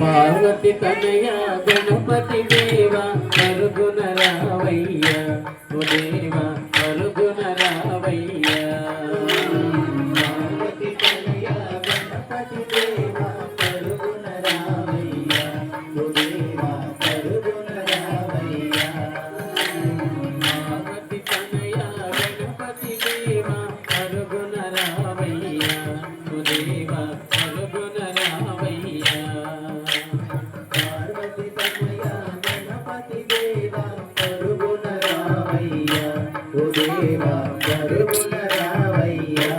పార్వతి తనయ గణపతి దేవా పరుగున రావయ్యా ఓ దేవా పరుగున రావయ్యా పార్వతి తనయ గణపతి దేవా పరుగున రావయ్యా ఓ దేవా పరుగున రావయ్యా పార్వతి తనయ గణపతి దేవా పరుగున రావయ్యా ఓ దేవా పరుగున రావయ్యా ఓ దేవా పరుగున రావయ్యా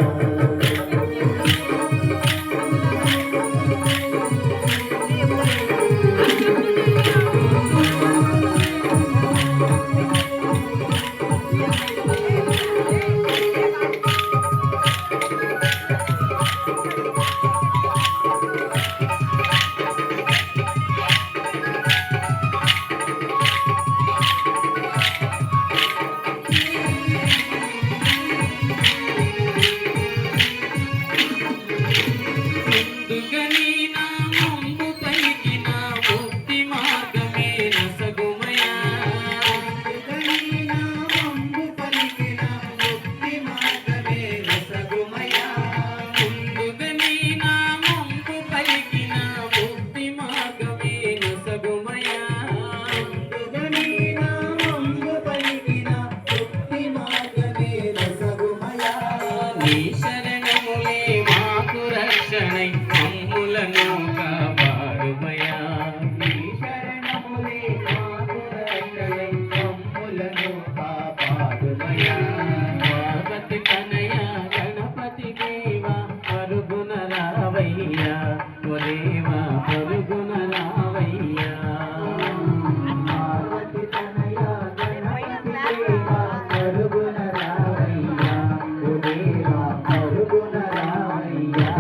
శరణములే మాకు రక్షణై మమ్ములను కాపాడుమయా శరణములే మాకు రక్షణై మమ్ములను కాపాడుమయా పార్వతి తనయ గణపతి దేవా పరుగున రావయ్యా ఓ దేవా పరుగున రావయ్యా పార్వతి తనయ గణపతి దేవా పరుగున రావయ్యా ఓ దేవా పరుగున రావయ్యా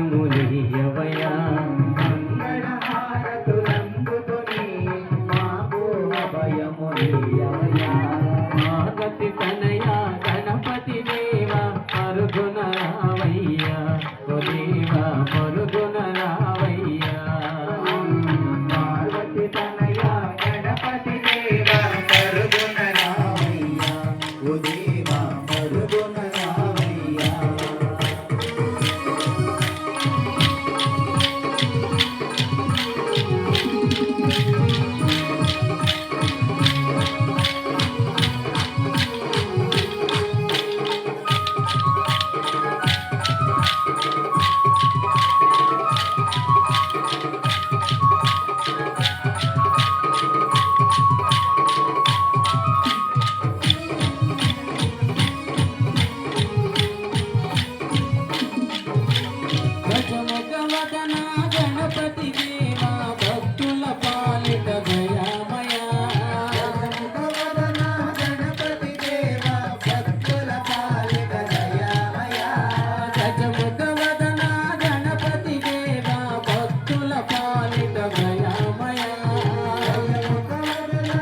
అభయములియవయా మంగళహారతులందుకొని మాకు అభయములియవయా పార్వతి తనయ గణపతి దేవా పరుగున రావయ్యా ఓ దేవా పరుగున రావయ్యా పార్వతి తనయ గణపతి దేవా పరుగున రావయ్యా ఓ దేవా పరుగున రావయ్యా గణపతి దేవా భక్తుల పాలిట దయామయా గణపతి దేవా భక్తుల పాలిట దయామయా గజముఖ వదన గణపతి దేవా భక్తుల పాలిట దయామయా గజముఖ వదన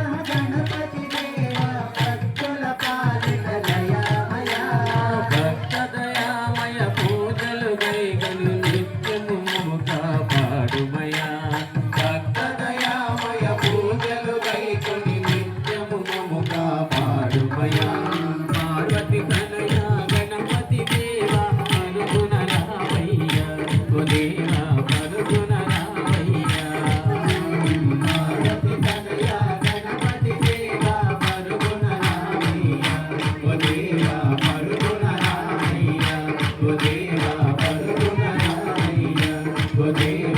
విశ్వదేవ